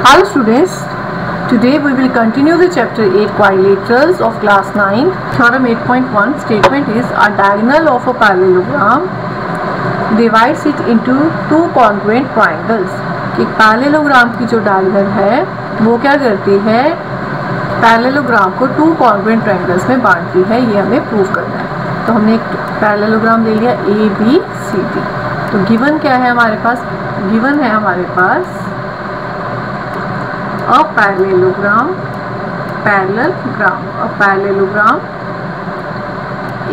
Hello students, today we will continue the chapter 8 quadrilaterals of class 9. Theorem 8.1 statement is a diagonal of a parallelogram divides it into two congruent triangles. कि parallelogram की जो diagonal है वो क्या करती है, parallelogram को two congruent triangles में बांटती है। ये हमें प्रूव करना है। तो हमने एक पैरेललोग्राम ले लिया ए बी सी डी। तो गिवन क्या है हमारे पास, गिवन है हमारे पास a parallelogram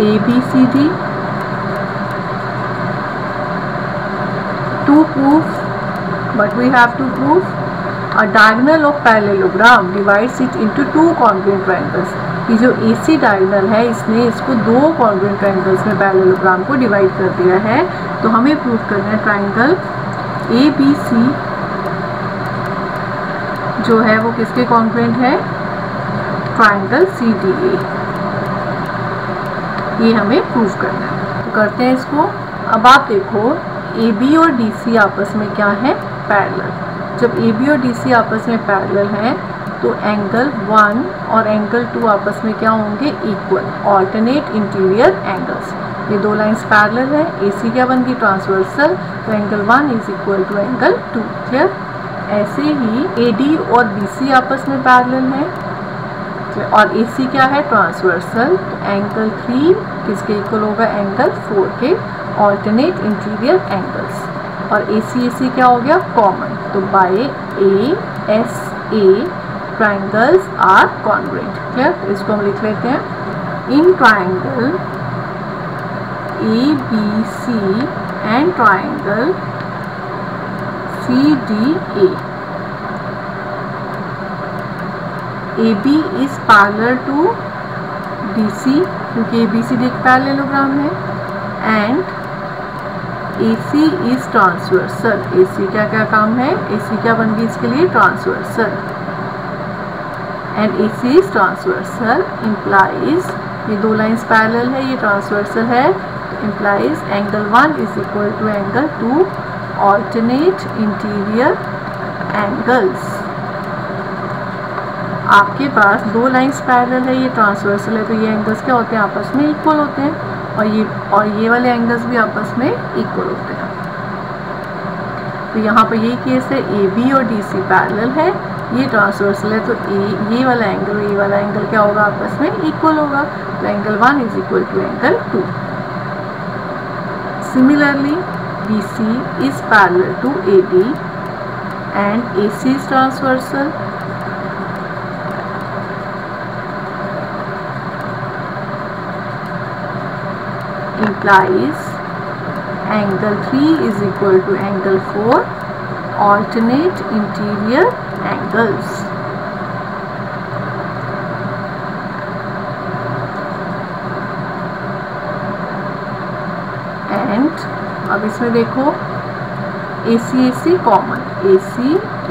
ABCD. To prove, but we have to prove a diagonal of parallelogram divides it into two congruent triangles. कि जो AC डायगोनल है इसने इसको दो कॉन्ग्रुएंट ट्रायंगल्स में पैरेललोग्राम को डिवाइड कर दिया है। तो हमें प्रूव करना है ट्रायंगल ABC जो है वो किसके कॉन्ग्रुएंट है, ट्रायंगल CDA। ये हमें प्रूव करना है। तो करते हैं इसको। अब आप देखो AB और DC आपस में क्या है, पैरेलल। जब AB और DC आपस में पैरेलल हैं तो एंगल 1 और एंगल 2 आपस में क्या होंगे, इक्वल, ऑल्टरनेट इंटीरियर एंगल्स। ये दो लाइंस पैरेलल है, AC क्या बन गई, ट्रांसवर्सल। तो angle 1 is equal to angle 2। Clear. ऐसे ही AD और BC आपस में पैरेलल है और AC क्या है, ट्रांसवर्सल। तो एंगल 3 किसके इक्वल होगा, एंगल 4 के, ऑल्टरनेट इंटीरियर एंगल्स। और AC क्या हो गया, कॉमन। तो by ASA triangles are congruent. Clear. इसको हम लिख लेते हैं, in triangle ABC and triangle CDA AB is parallel to DC क्योंकि ABCD एक पैरेललोग्राम है, and AC is transversal. AC क्या क्या काम है, AC क्या बन गई इसके लिए, transversal. And AC is transversal implies, ये दो लाइंस पैरेलल है, ये ट्रांसवर्सल है, implies angle 1 is equal to angle 2, alternate interior angles. आपके पास दो लाइंस पैरेलल है, ये ट्रांसवर्सल है, तो ये एंगल्स क्या होते हैं, आपस में इक्वल होते हैं। और ये वाले एंगल्स भी आपस में इक्वल होते हैं। तो यहाँ पर यही केस है, AB और DC पैरेलल है, ये ट्रांसवर्सल है, तो ये वाला एंगल ये वाला एंगल क्या होगा, आपस में इक्वल होगा। तो angle 1 is equal to angle 2। Similarly BC is parallel to AD and AC is transversal. Implies angle 3 is equal to angle 4, alternate interior angles. And अब इसमें देखो AC common, AC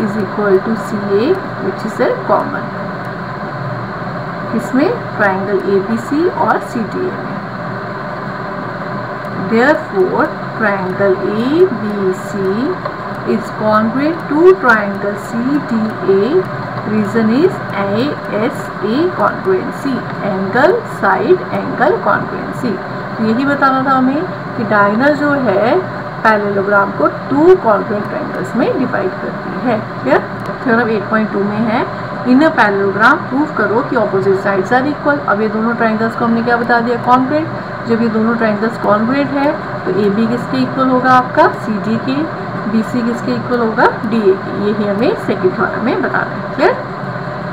is equal to CA which is a common, इसमें triangle ABC और CDA में। Therefore triangle ABC is congruent to triangle CDA. Reason is ASA congruency, angle side angle congruency। तो यही बताना था हमें कि डायगोनल जो है पैरेललोग्राम को टू कॉन्ग्रुएंट ट्रायंगल्स में डिवाइड करती है। क्लियर। थ्योरम 8.2 में है, इन अ पैरेललोग्राम प्रूव करो कि ऑपोजिट साइड्स आर इक्वल। अब ये दोनों ट्रायंगल्स को हमने क्या बता दिया, कॉन्ग्रुएंट। जब ये दोनों ट्रायंगल्स कॉन्ग्रुएंट है तो AB किसके इक्वल होगा, आपका CD के, BC किसके इक्वल होगा, DA की। यही हमें सेकंड थ्योरम में बताना है। क्लियर।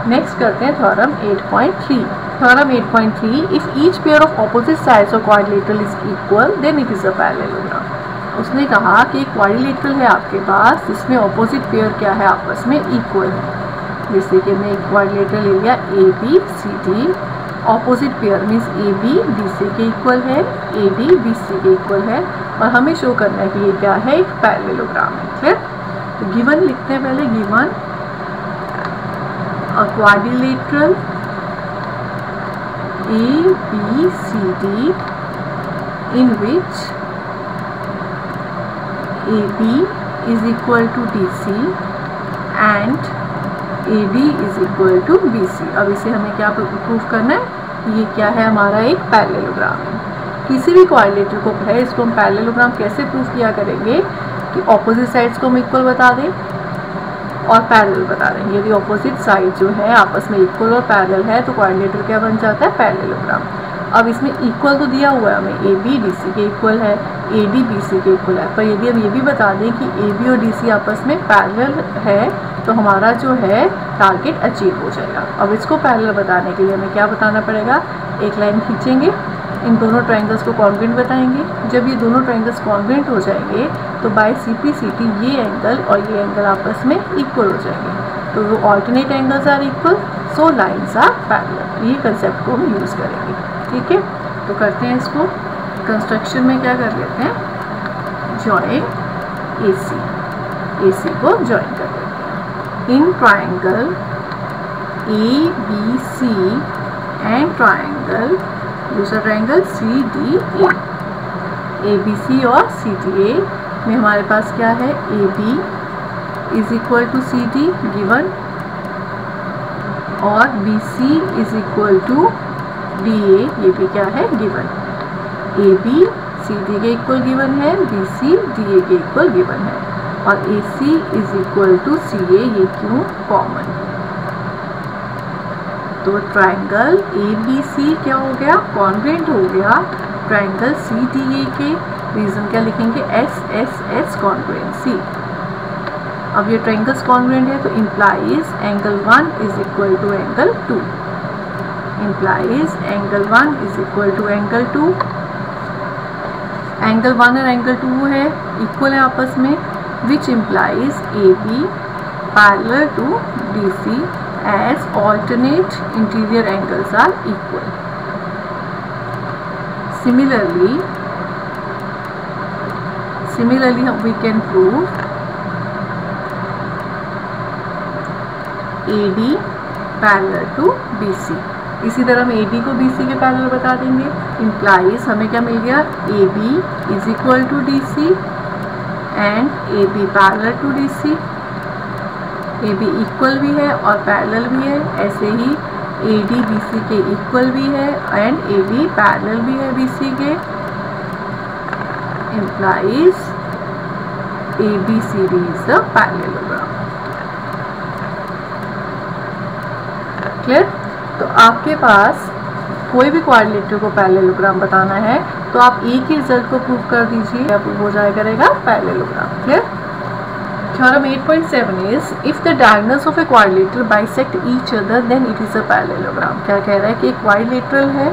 नेक्स्ट करते हैं theorem 8.3। Theorem 8.3, if each pair of opposite sides of quadrilateral is equal, then it is a parallelogram. उसने कहा कि एक क्वाड्रिलेटरल है आपके पास जिसमें ऑपोजिट पेयर क्या है, आपस में इक्वल है। जैसे कि मैं एक क्वाड्रिलेटरल ले लिया ABCD, opposite pair means AB BC के इक्वल है, AD BC के इक्वल है, और हमें शो करना है कि ये क्या है, एक पैरेललोग्राम है। क्लियर। तो गिवन लिखते हैं पहले, given a quadrilateral ABCD in which AB is equal to DC and AD is equal to BC। अब इसे हमें क्या प्रूव करना है, ये क्या है हमारा एक पैरेललोग्राम है। किसी भी क्वाड्रिलेटरल को है इसको हम पैरेललोग्राम कैसे प्रूव किया करेंगे कि ऑपोजिट साइड्स को हम इक्वल बता दें और पैरेलल बता दें। यदि ऑपोजिट साइड जो है आपस में इक्वल और पैरेलल है तो क्वाड्रिलेटरल क्या बन जाता है, पैरेललोग्राम। अब इसमें इक्वल तो दिया हुआ है हमें, AB DC के इक्वल है, AD BC के इक्वल है, पर यदि हम ये भी बता दें कि AB और DC आपस में पैरेलल है तो हमारा जो है टारगेट अचीव हो जाएगा। अब इसको पैरेलल बताने के लिए हमें क्या बताना पड़ेगा, एक लाइन खींचेंगे, इन दोनों ट्रायंगल्स को कॉन्ग्रुएंट बताएंगे। जब ये दोनों ट्रायंगल्स कॉन्ग्रुएंट हो जाएंगे तो बाय CP/CT ये एंगल और ये एंगल आपस में इक्वल हो जाएंगे। तो वो alternate angles are equal, so lines are parallel. ये कंसेप्ट को हम यूज़ करेंगे, ठीक है। तो करते हैं इसको कंस्ट्रक्शन में क्या कर लेते हैं, जॉइन AC को ज्वाइन कर लेते हैं। In triangle ABC and triangle दूसरा ट्रायंगल CDA, ABC और CDA में हमारे पास क्या है, AB is equal to CD given और BC is equal to DA, ये भी क्या है गिवन। AB CD के इक्वल गिवन है, BC DA के इक्वल गिवन है और AC is equal to CA, ये क्यों कॉमन। तो ट्रायंगल ABC क्या हो गया, कॉन्ग्रुएंट हो गया ट्रायंगल CDA के। रीजन क्या लिखेंगे, SSS कॉन्ग्रुएंसी। अब ये ट्रायंगल्स कॉन्ग्रुएंट है तो implies angle 1 is equal to angle 2, implies angle 1 is equal to angle 2। Angle 1 और एंगल 2 है इक्वल है आपस में, which implies AB parallel to DC as alternate interior angles are equal. Similarly we can prove AD parallel to BC। इसी तरह हम AD को BC के पैरेलल बता देंगे। implies हमें क्या मिल गया, AB is equal to DC and AB parallel to DC। AB equal भी है और पैरेलल भी है, ऐसे ही AD BC के इक्वल भी है एंड AB पैरेलल भी है BC के। implies ABCD is a parallelogram। Clear. तो आपके पास कोई भी क्वाड्रिलेटरल को पैरेललोग्राम बताना है तो आप एक ही रिजल्ट को प्रूव कर दीजिए, अब हो जाया करेगा parallelogram. Clear. Theorem 8.7 is if the diagonals of a quadrilateral bisect each other then it is a parallelogram। क्या कह रहा है कि एक क्वाड्रिलेटरल है,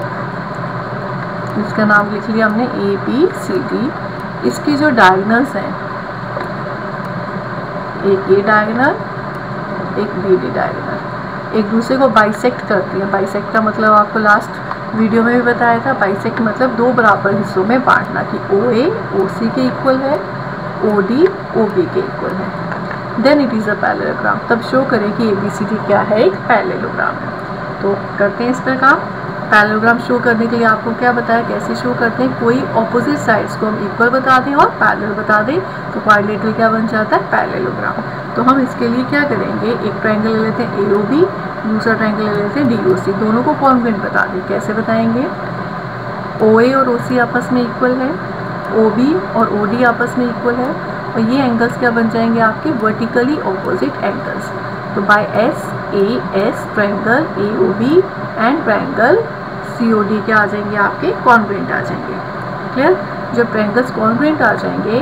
इसका नाम लिख लिया हमने ABCD, इसकी जो डायगोनल्स हैं, एक ये डायगोनल एक BD डायगोनल, एक दूसरे को बाइसेक्ट करती है। बाइसेक्ट का मतलब आपको लास्ट वीडियो में भी बताया था, बाइसेक्ट मतलब दो बराबर हिस्सों में बांटना कि OA OC के इक्वल है, OD OB के इक्वल है, then it is a parallelogram. तब शो करें कि ABCD क्या है, एक पैरेललोग्राम है। तो करते हैं इस पर काम। पैरेललोग्राम शो करने के लिए आपको क्या बताया, कैसे शो करते हैं, कोई ऑपोजिट साइड्स को हम इक्वल बता दें और पैरेलल बता दें तो क्वाड्रिलेटरल क्या बन जाता है, पैरेललोग्राम। तो हम इसके लिए क्या करेंगे, एक ट्रायंगल ले लेते हैं AOB, दूसरा ट्रायंगल ले लेते हैं DOC, दोनों को कॉन्ग्रुएंट बता दें। कैसे बताएंगे, OA और OC आपस में इक्वल है, OB और OD आपस में इक्वल है और ये एंगल्स क्या बन जाएंगे आपके, वर्टिकली ऑपोजिट एंगल्स। तो by SAS triangle AOB and triangle COD क्या आ जाएंगे आपके, कॉन्ग्रुएंट आ जाएंगे। क्लियर। जब ट्रायंगल्स कॉन्ग्रुएंट आ जाएंगे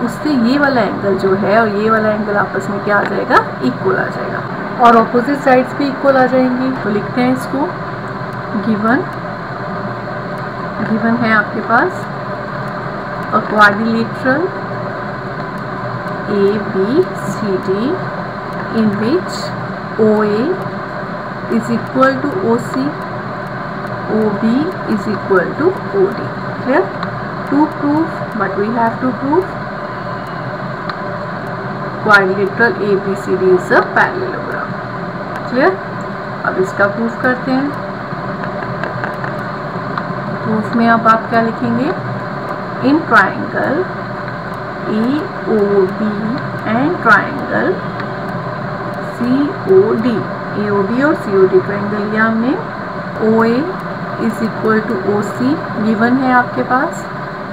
उससे ये वाला एंगल जो है और ये वाला एंगल आपस में क्या आ जाएगा, इक्वल आ जाएगा और ऑपोजिट साइड्स भी इक्वल आ जाएंगी। तो लिखते हैं इसको, गिवन है आपके पास a quadrilateral ABCD in which OA is equal to OC, OB is equal to OD. Clear? To prove what we have to prove, quadrilateral ABCD is a parallelogram. Clear? अब इसका proof करते हैं। Proof में अब आप क्या लिखेंगे, in triangle AOB and triangle COD, AOD और COD ट्रायंगल लिया हमने। OA is equal to OC given है आपके पास।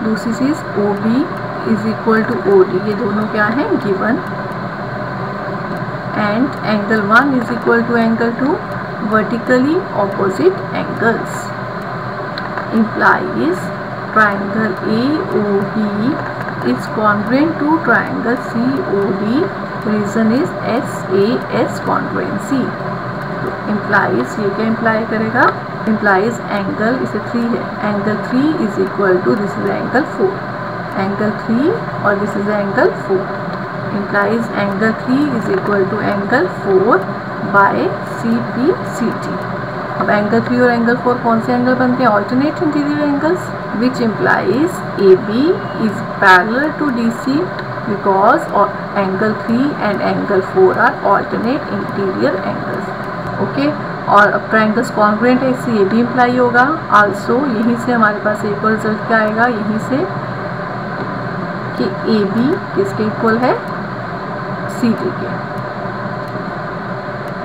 दूसरी चीज OB is equal to OD, ये दोनों क्या है given. And angle 1 is equal to angle 2, vertically opposite angles. implies triangle AOB is congruent to triangle COD, reason is SAS congruency। तो implies ये क्या imply करेगा, implies एंगल, इसे 3 है, angle 3 is equal to this is angle 4, angle 3 और this is angle 4, implies angle 3 is equal to angle 4 by CPCT। अब angle 3 और angle 4 कौन से एंगल बनते हैं, alternate interior angles, which implies AB is parallel to DC because angle 3 and angle 4 are alternate interior angles. Okay, और अब triangles congruent है, इससे ये भी इम्प्लाई होगा। आल्सो यहीं से हमारे पास एक और रिजल्ट क्या आएगा, यहीं से कि AB किसके इक्वल है, CD के।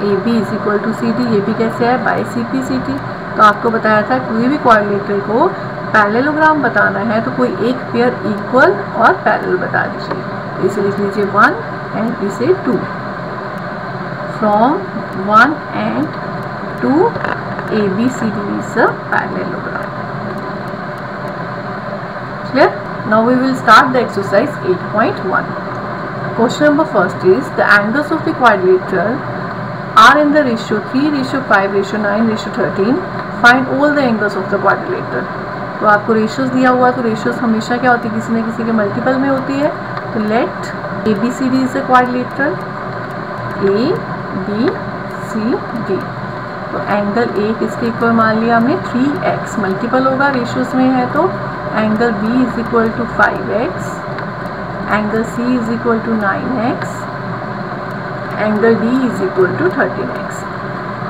AB is equal to CD, ये भी कैसे है, बाय CPCT। तो आपको बताया था कोई भी क्वाड्रिलेटरल को पैरेललोग्राम बताना है तो कोई एक पेयर इक्वल और पैरेलल बता दीजिए। इसे लिख लीजिए 1 एंड इसे 2। From 1 and 2 ABCD is a parallelogram. Clear? Now we will start the exercise 8.1। Question number first is the angles of the quadrilateral are in the ratio 3:5:9:13. Find all the angles of the quadrilateral। तो आपको ratios दिया हुआ, तो ratios हमेशा क्या होती है, किसी न किसी के मल्टीपल में होती है। तो let ABCD is a quadrilateral, ABCD। तो एंगल A किसके इक्वल मान लिया हमने, 3x, मल्टीपल होगा रेशियोज में है तो angle B is equal to 5x, angle C is equal to 9x, angle D is equal to 13x।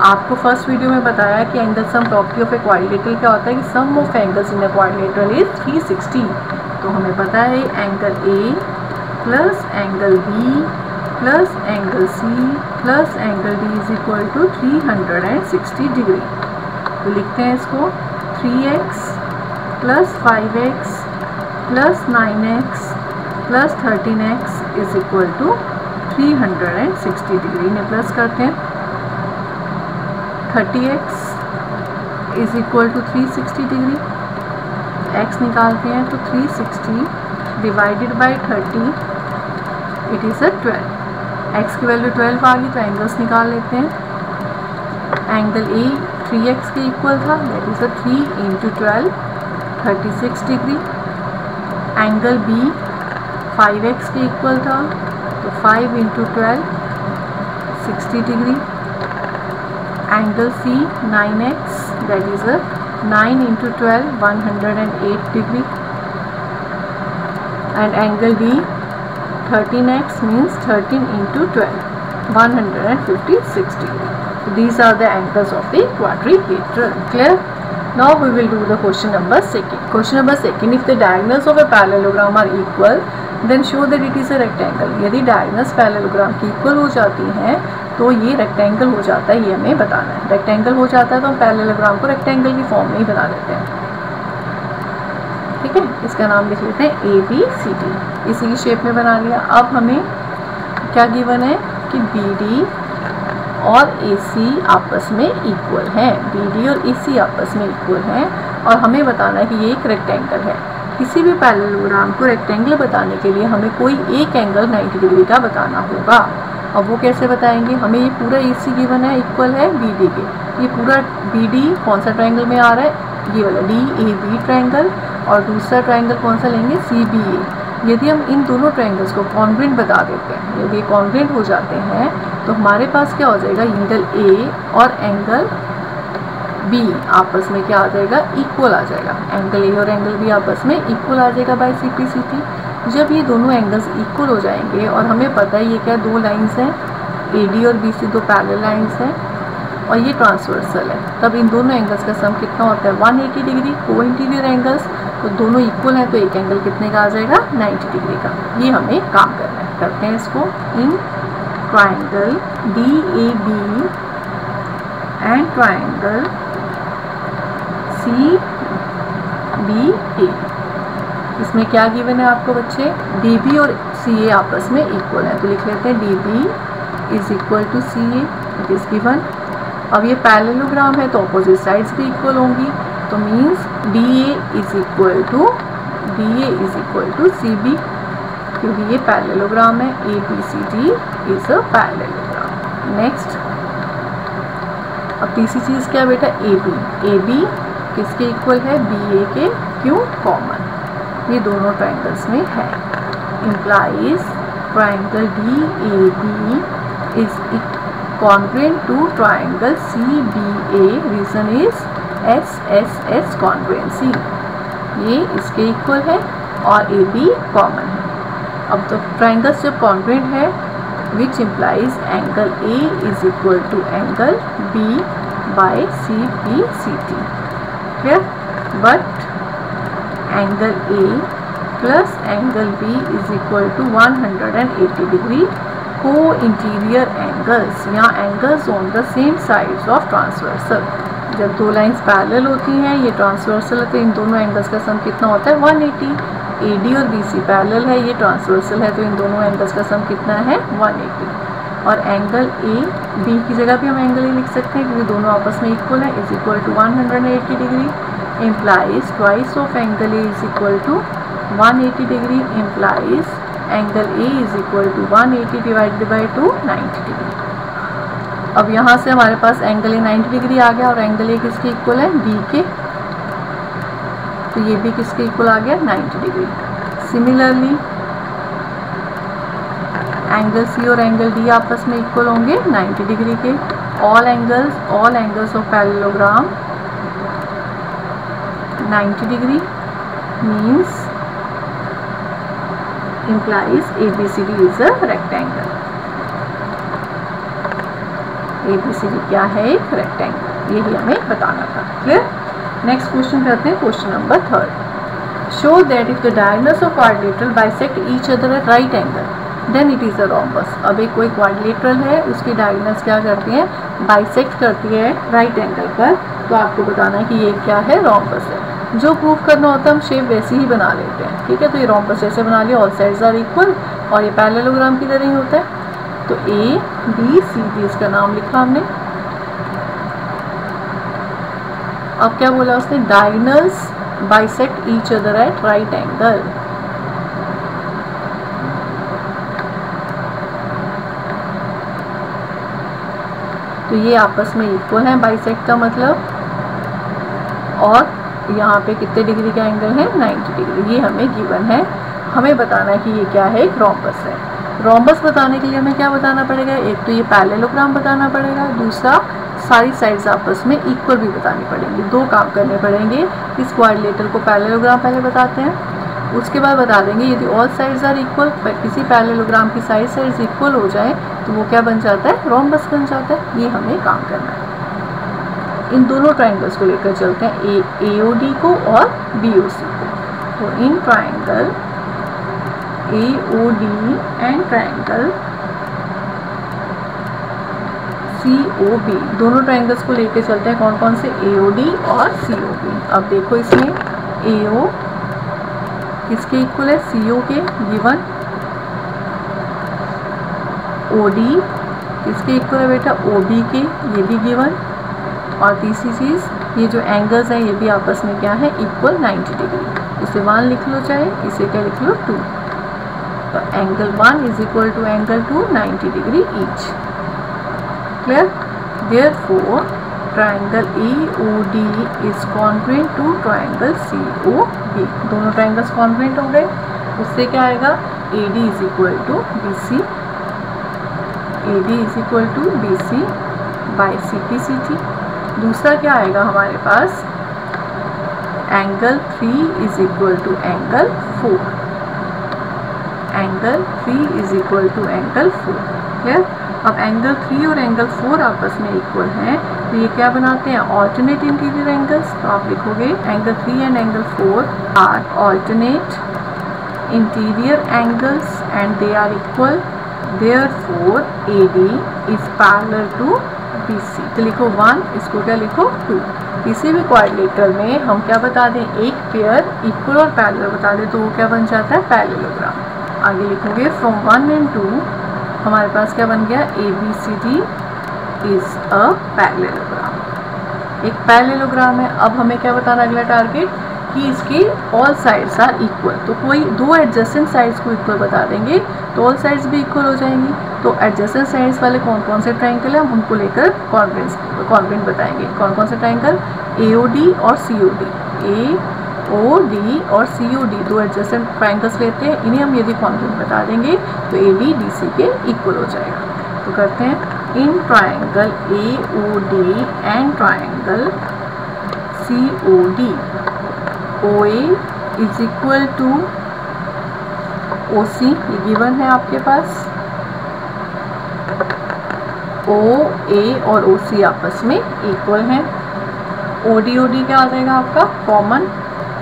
आपको फर्स्ट वीडियो में बताया कि angle sum property of a quadrilateral क्या होता है कि sum of angles in a quadrilateral is 360। तो हमें पता है angle A plus angle B plus angle C plus angle D is equal to 360 degree. तो लिखते हैं इसको 3x plus 5x plus 9x plus 13x is equal to 360 degree. इन्हें plus करते हैं, 30x is equal to 360 degree, x निकालते हैं तो 360 divided by 30 it is a 12। x की वैल्यू 12 आ गई तो एंगल्स निकाल लेते हैं। एंगल A 3x के इक्वल था, that is a 3 into 12 36 degree. Angle B 5x के इक्वल था तो 5 into 12 60 degree. Angle C 9x that is 9 into 12 108 degree. And angle D 13x means 13 into 12 156 degree. So these are the angles of the quadrilateral. Clear? Now we will do the question number second. Question number second, if the diagonals of a parallelogram are equal, then show that it is a rectangle। यदि diagonals parallelogram की equal हो जाती हैं तो ये rectangle हो जाता है, ये हमें बताना है। रेक्टेंगल हो जाता है तो हम पैरेललोग्राम को रेक्टेंगल की फॉर्म में ही बना लेते हैं। ठीक है, इसका नाम लिख लेते हैं ABCD, इसी की शेप में बना लिया। अब हमें क्या गिवन है कि BD और AC आपस में इक्वल हैं, BD और AC आपस में इक्वल हैं और हमें बताना है कि ये एक रेक्टेंगल है। किसी भी पैरेललोग्राम को रेक्टेंगल बताने के लिए हमें कोई एक एंगल 90 डिग्री का बताना होगा। अब वो कैसे बताएंगे, हमें ये पूरा AC गिवन है, इक्वल है BD के। ये पूरा BD कौन सा ट्रायंगल में आ रहा है, ये वाला DAB ट्रायंगल, और दूसरा ट्रायंगल कौन सा लेंगे, CBA। यदि हम इन दोनों ट्रायंगल्स को कॉन्ग्रुएंट बता देते हैं, यदि कॉन्ग्रुएंट हो जाते हैं तो हमारे पास क्या हो जाएगा, एंगल A और एंगल B आपस में क्या आ जाएगा, इक्वल आ जाएगा। एंगल A और एंगल B आपस में इक्वल आ जाएगा बाय CPCT। जब ये दोनों एंगल्स इक्वल हो जाएंगे और हमें पता है ये क्या दो लाइंस हैं, AD और BC दो पैरेलल लाइंस हैं और ये ट्रांसवर्सल है, तब इन दोनों एंगल्स का सम कितना होता है 180 डिग्री। को इंटीरियर एंगल्स तो दोनों इक्वल हैं तो एक एंगल कितने का आ जाएगा, 90 डिग्री का। ये हमें काम करना है, करते हैं इसको। इन triangle DAB and triangle CBA। इसमें क्या गिवन है आपको बच्चे, DB और CA आपस में इक्वल है, तो लिख लेते हैं DB is equal to CA, it is given. अब ये पैरेललोग्राम है तो ऑपोजिट साइड्स भी इक्वल होंगी, तो means DA is equal to CB, क्योंकि ये पैरेललोग्राम है, ABCD is a parallelogram. Next, अब तीसरी चीज़ क्या बेटा, AB किसके इक्वल है, BA के, क्यों, कॉमन, ये दोनों ट्राइंगल्स में है। Implies triangle DAB is congruent to triangle CBA, reason is SSS congruency, ये इसके इक्वल है और AB कॉमन है। अब तो ट्राइंगल्स जब कॉन्ग्रुएंट है, which implies angle A is equal to angle B by CBCT, clear. But angle A plus angle B is equal to 180 degree co interior angles, यहाँ angles on the same sides of transversal. जब दो lines parallel होती हैं, ये transversal है, तो इन दोनों angles का सम कितना होता है, 180। AD और BC पैरेलल है, ये ट्रांसवर्सल है, तो इन दोनों एंगल्स का सम कितना है, 180। और एंगल AB की जगह भी हम एंगल A लिख सकते हैं, क्योंकि दोनों आपस में इक्वल है, is equal to 180 degree. Implies twice of angle A is equal to 180 degree, implies angle A is equal to 180 divided by 2, 90 degree. अब यहाँ से हमारे पास एंगल A 90 डिग्री आ गया, और एंगल A किसके इक्वल है, B के, तो ये भी किसके इक्वल आ गया, 90 डिग्री। सिमिलरली एंगल C और एंगल D आपस में इक्वल होंगे 90 डिग्री के। All angles of parallelogram 90 degree means implies ABCD is a rectangle। ABCD क्या है, एक रेक्टेंगल, यही हमें बताना था, क्लियर। नेक्स्ट क्वेश्चन करते हैं, question number 3। Show that if the diagonals of quadrilateral bisect each other at right angle then it is a rhombus. अब एक कोई क्वाड्रिलेटरल है, उसकी डायगोनल्स क्या करती हैं, बाइसेक्ट करती है राइट एंगल पर, तो आपको बताना है कि ये क्या है, रोम्बस है। जो प्रूव करना होता है हम शेप वैसी ही बना लेते हैं, ठीक है। तो ये रोम्बस जैसे बना लिया, ऑल साइड्स आर इक्वल, और ये पैरेललोग्राम की तरह ही होता है। तो ABCD इसका नाम लिखा हमने। अब क्या बोला उसने, diagonals bisect each other at right angle. तो ये आपस में इक्वल है, बाइसेक्ट का मतलब, और यहाँ पे कितने डिग्री का एंगल है, 90 डिग्री, ये हमें गिवन है। हमें बताना है कि ये क्या है, एक रोम्बस है। रोम्बस बताने के लिए हमें क्या बताना पड़ेगा, एक तो ये पैरेललोग्राम बताना पड़ेगा, दूसरा सारी साइड्स आपस में इक्वल भी बतानी पड़ेंगी। दो काम करने पड़ेंगे, इस क्वाड्रिलेटरल को पैरेललोग्राम पहले बताते हैं, उसके बाद बता देंगे यदि ऑल साइड्स आर इक्वल, किसी पैरेललोग्राम की साइड्स इक्वल हो जाए तो वो क्या बन जाता है, रोम्बस बन जाता है। ये हमें काम करना है। इन दोनों ट्राइंगल्स को लेकर चलते हैं, AOD को और BOC को। तो in triangle AOD and triangle COB, दोनों ट्राइंगल्स को लेकर चलते हैं। कौन कौन से, AOD और COB। अब देखो इसमें AO किसके इक्वल है, CO के, गिवन। OD किसके इक्वल है बेटा, OB के, ये भी गिवन। और तीसरी चीज़, ये जो एंगल्स हैं ये भी आपस में क्या है, इक्वल 90 डिग्री। इसे 1 लिख लो, चाहे इसे क्या लिख लो, 2। तो angle 1 is equal to angle 2, 90 degree each, clear. Therefore triangle AOD is congruent to triangle COB। दोनों ट्राइंगल्स कॉन्ग्रुएंट हो गए, उससे क्या आएगा, AD is equal to BC, AD is equal to BC by CPCT। दूसरा क्या आएगा हमारे पास, angle 3 is equal to angle 4, angle 3 is equal to angle 4, clear. अब एंगल 3 और एंगल 4 आपस में इक्वल हैं, तो ये क्या बनाते हैं, ऑल्टरनेट इंटीरियर एंगल्स। तो आप लिखोगे angle 3 and angle 4 are alternate interior angles and they are equal Therefore AD is parallel to BC। तो लिखो 1, इसको क्या लिखो 2। किसी भी क्वाड्रिलेटरल में हम क्या बता दें, एक पेयर इक्वल और पैरेलल बता दें तो वो क्या बन जाता है, पैरेललोग्राम। आगे लिखोगे फ्रॉम 1 and 2 हमारे पास क्या बन गया, ABCD इज अ पैरेललोग्राम। एक पैरेललोग्राम है। अब हमें क्या बताना अगला टारगेट कि इसकी ऑल साइड्स आर इक्वल। तो कोई दो एडजेसेंट साइड्स को इक्वल बता देंगे तो ऑल साइड्स भी इक्वल हो जाएंगी। तो एडजेसेंट साइड्स वाले कौन कौन से ट्रायंगल है हम उनको लेकर कॉन्ग्रुएंट बताएंगे। कौन कौन से ट्रायंगल, AOD और COD। AOD और COD दो एडजेसेंट ट्रायंगल्स लेते हैं, इन्हें हम यदि कॉन्ग्रुएंट बता देंगे तो AD DC के इक्वल हो जाएगा। तो करते हैं in triangle AOD and triangle COD OA is equal to OC, ये गिवन है आपके पास। OA और OC आपस में इक्वल हैं। OD क्या आ जाएगा आपका कॉमन,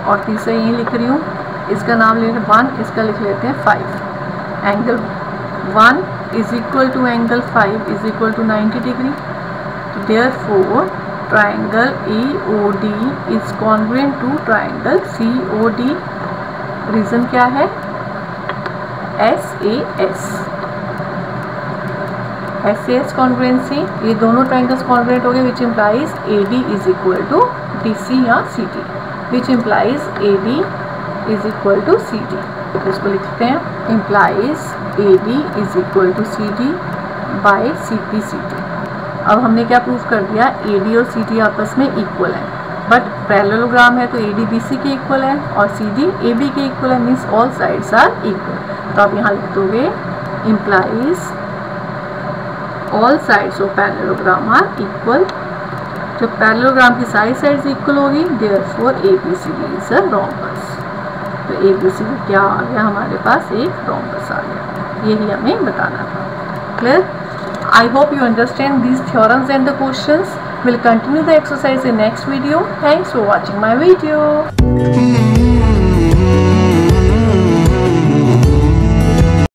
और तीसरा यही लिख रही हूँ, इसका नाम ले 1, इसका लिख लेते हैं 5। Angle 1 is equal to angle 5 is equal to 90 degree. Therefore triangle AOD is congruent to triangle COD। Reason क्या है, SAS कॉन्ग्रुएंसी। ये दोनों ट्रायंगल्स कॉन्ग्रुएंट हो गए which implies AD is equal to DC या CD, which implies AD is equal to CD। तो इसको लिखते हैं implies AD is equal to CD by CPCD। अब हमने क्या प्रूव कर दिया, AD और CD आपस में इक्वल है, बट पैरेललोग्राम है तो AD BC के इक्वल है और CD AB के इक्वल है, means all sides are equal. तो आप यहाँ लिख दोगे implies all sides of parallelogram are equal. जब पैरेललोग्राम की सारी साइड्स इक्वल होगी therefore ABCD is a rhombus. तो ABCD क्या आ गया हमारे पास, एक रोम्बस आ गया। यही हमें बताना था। Clear? I hope you understand these theorems and the questions. We'll continue the exercise in next video. Thanks for watching my video.